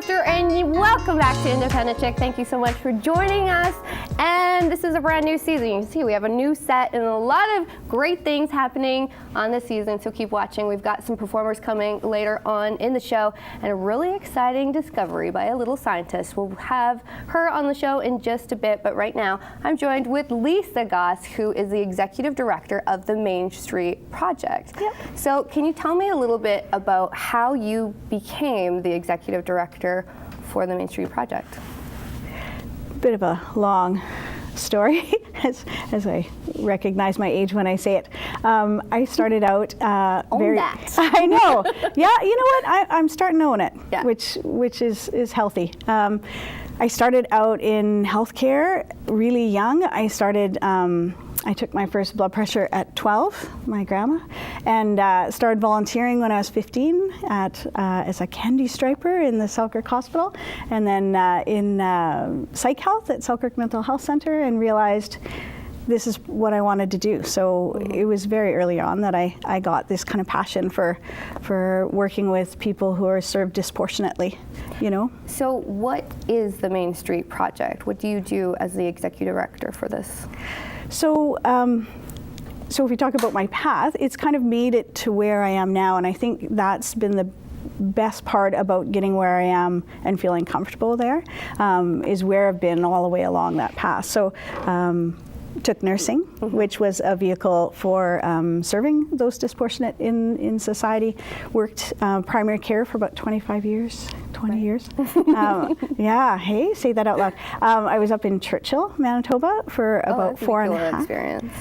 Foster, and welcome back to Independent Chick. Thank you so much for joining us. And this is a brand new season. You can see we have a new set and a lot of great things happening on this season, so keep watching. We've got some performers coming later on in the show and a really exciting discovery by a little scientist. We'll have her on the show in just a bit, but right now I'm joined with Lisa Goss, who is the Executive Director of the Main Street Project. Yep. So can you tell me a little bit about how you became the Executive Director for the Main Street Project? Bit of a long story, as I recognize my age when I say it. I started out Own that. I know. Yeah, you know what? I'm starting to own it, Yeah. which is healthy. I started out in healthcare really young. I took my first blood pressure at 12, my grandma, and started volunteering when I was 15 as a candy striper in the Selkirk Hospital, and then in psych health at Selkirk Mental Health Center, and realized this is what I wanted to do. So it was very early on that I got this kind of passion for working with people who are served disproportionately, you know. So what is the Main Street Project? What do you do as the Executive Director for this? So if we talk about my path, it's kind of made it to where I am now, and I think that's been the best part about getting where I am and feeling comfortable there, is where I've been all the way along that path. So took nursing, which was a vehicle for serving those disproportionate in society. Worked primary care for about 25 years. 20 years. Yeah, hey, say that out loud. I was up in Churchill, Manitoba for about 4.5 experience.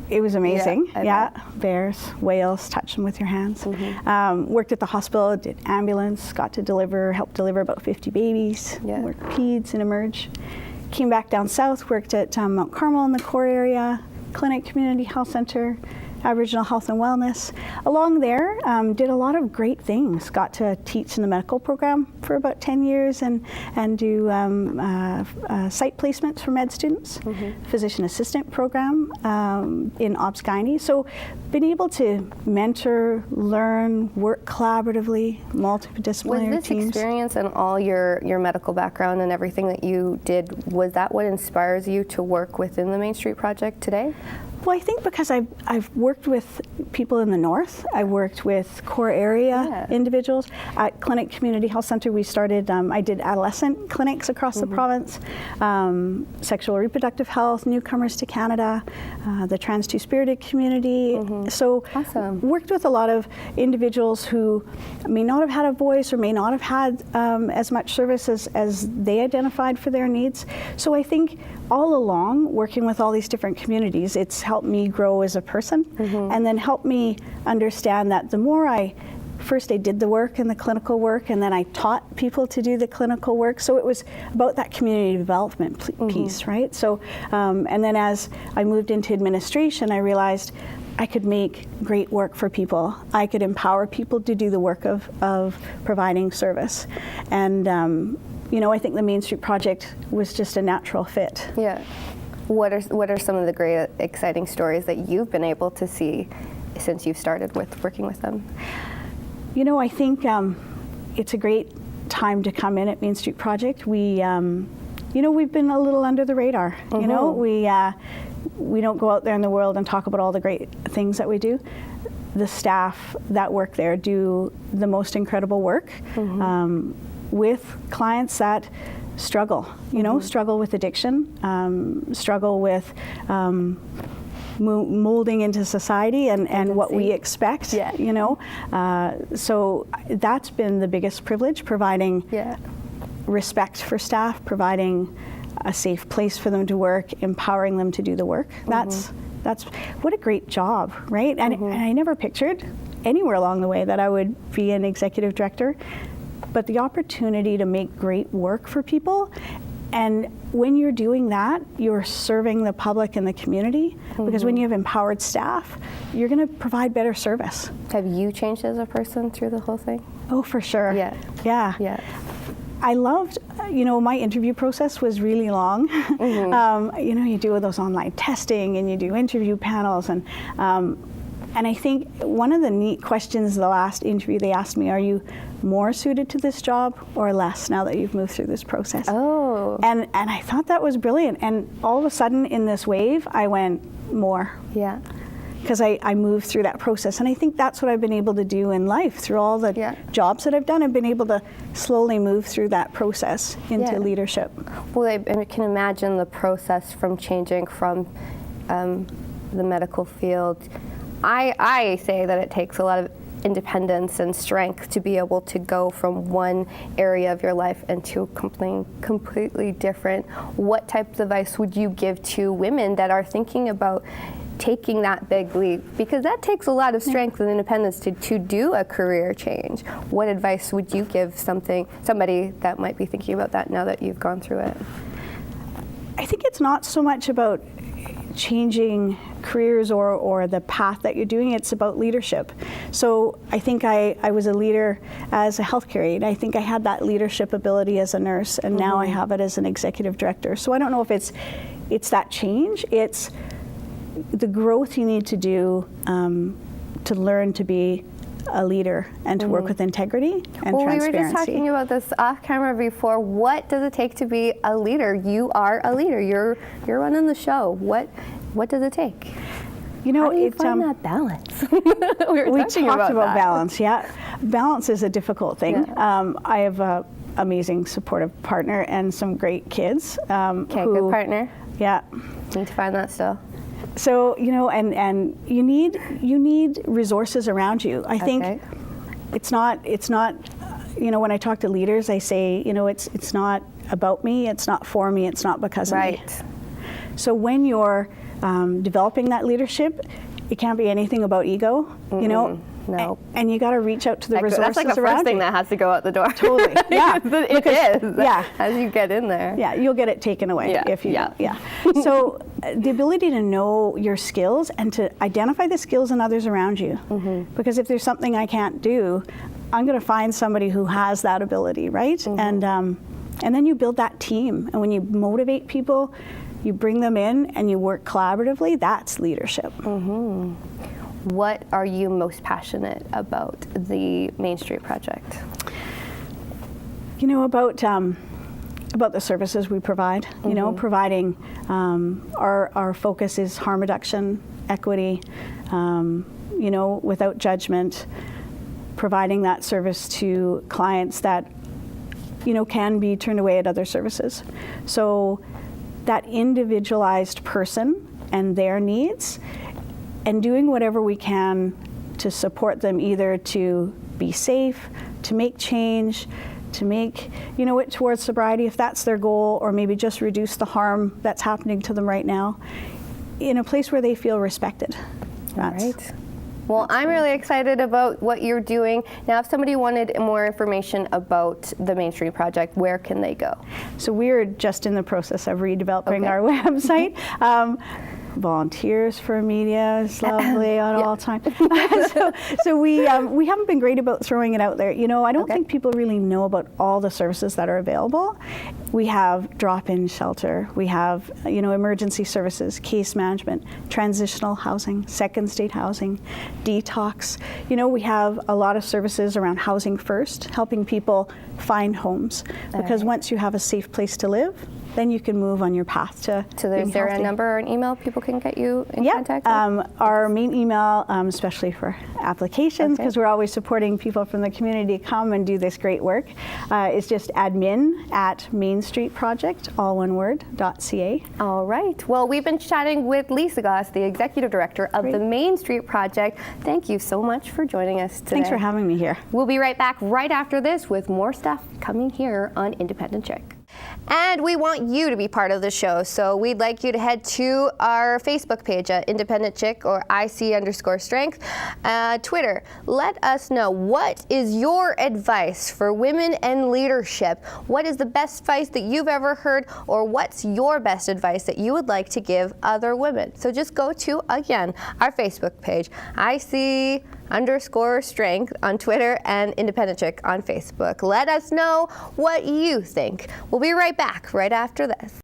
It was amazing. Yeah, Bears, whales, touch them with your hands. Worked at the hospital, did ambulance, got to helped deliver about 50 babies, worked peds and emerge. Came back down south, worked at Mount Carmel in the core area, clinic, community health center, Aboriginal health and wellness. Along there, did a lot of great things. Got to teach in the medical program for about 10 years and do site placements for med students, physician assistant program in obs-gynae. So been able to mentor, learn, work collaboratively, multidisciplinary Was this teams. experience and all your medical background and everything that you did, was that what inspires you to work within the Main Street Project today? Well, I think because I've worked with people in the north. I worked with core area individuals. At Clinic Community Health Center, we started, I did adolescent clinics across the province, sexual reproductive health, newcomers to Canada, the trans two-spirited community. So awesome. Worked with a lot of individuals who may not have had a voice or may not have had as much service as they identified for their needs. So I think all along, working with all these different communities, it's helped me grow as a person, and then helped me understand that the more I did the work and the clinical work, and then I taught people to do the clinical work. So it was about that community development piece, right? So, and then as I moved into administration, I realized I could make great work for people. I could empower people to do the work of providing service. And you know, I think the Main Street Project was just a natural fit. Yeah. What are some of the great, exciting stories that you've been able to see since you've started with working with them? You know, I think it's a great time to come in at Main Street Project. We, you know, we've been a little under the radar. You know, we don't go out there in the world and talk about all the great things that we do. The staff that work there do the most incredible work. With clients that struggle, you know, struggle with addiction, struggle with molding into society and what we expect, you know. So that's been the biggest privilege, providing respect for staff, providing a safe place for them to work, empowering them to do the work. That's what a great job, right? And I never pictured anywhere along the way that I would be an executive director. But the opportunity to make great work for people, and when you're doing that, you're serving the public and the community, because when you have empowered staff, you're going to provide better service. Have you changed as a person through the whole thing? Oh, for sure. Yeah. I loved, you know, my interview process was really long. You know, you do those online testing and you do interview panels, and And I think one of the neat questions, the last interview they asked me, are you more suited to this job or less now that you've moved through this process? Oh. And I thought that was brilliant. And all of a sudden in this wave, I went more. Yeah. Because I moved through that process. And I think that's what I've been able to do in life. Through all the jobs that I've done, I've been able to slowly move through that process into leadership. Well, I can imagine the process from changing from the medical field. I say that it takes a lot of independence and strength to be able to go from one area of your life into something completely different. What type of advice would you give to women that are thinking about taking that big leap? Because that takes a lot of strength and independence to do a career change. What advice would you give somebody that might be thinking about that now that you've gone through it? I think it's not so much about changing careers or the path that you're doing, it's about leadership. So I think I was a leader as a healthcare aide. I think I had that leadership ability as a nurse, and now I have it as an executive director. So I don't know if it's that change, it's the growth you need to do to learn to be a leader and to work with integrity and transparency. We were just talking about this off camera before. What does it take to be a leader? You are a leader. You're running the show. What does it take? You know, how do you find that balance? we talked about balance. Yeah, balance is a difficult thing. Yeah. I have an amazing supportive partner and some great kids. Okay, good partner. Yeah. Need to find that still. So, you know, and you need resources around you. I think it's not, you know, when I talk to leaders, I say, you know, it's not about me, it's not for me, it's not because of me. So when you're developing that leadership, it can't be anything about ego, you know. No. And you got to reach out to the resources around you. That's like the first thing that has to go out the door. Totally. Yeah. It is. Yeah. As you get in there. Yeah, you'll get it taken away if you. Yeah. So the ability to know your skills and to identify the skills in others around you. Because if there's something I can't do, I'm going to find somebody who has that ability, right? And then you build that team. And when you motivate people, you bring them in and you work collaboratively, that's leadership. What are you most passionate about the Main Street Project? You know, about the services we provide. You know, providing our focus is harm reduction, equity. You know, without judgment, providing that service to clients that, you know, can be turned away at other services. So that individualized person and their needs, and doing whatever we can to support them, either to be safe, to make change, to make, you know, it towards sobriety if that's their goal, or maybe just reduce the harm that's happening to them right now, in a place where they feel respected. Right. Well, I'm really excited about what you're doing. Now, if somebody wanted more information about the Main Street Project, where can they go? So we're just in the process of redeveloping our website. Volunteers for media is lovely at all times. so we haven't been great about throwing it out there. You know, I don't think people really know about all the services that are available. We have drop-in shelter. We have, you know, emergency services, case management, transitional housing, second state housing, detox. You know, we have a lot of services around housing first, helping people find homes. Because once you have a safe place to live, then you can move on your path to is there a number or an email people can get you in contact with? Our main email, especially for applications, because we're always supporting people from the community to come and do this great work, is just admin@mainstreetproject, all one word, .ca. All right. Well, we've been chatting with Lisa Goss, the Executive Director of the Main Street Project. Thank you so much for joining us today. Thanks for having me here. We'll be right back right after this with more stuff coming here on Independent Chick. And we want you to be part of the show, so we'd like you to head to our Facebook page at Independent Chick or IC_strength, Twitter. Let us know, what is your advice for women and leadership? What is the best advice that you've ever heard, or what's your best advice that you would like to give other women? So just go to, again, our Facebook page, IC_strength on Twitter and Independent Chick on Facebook. Let us know what you think. We'll be right back right after this.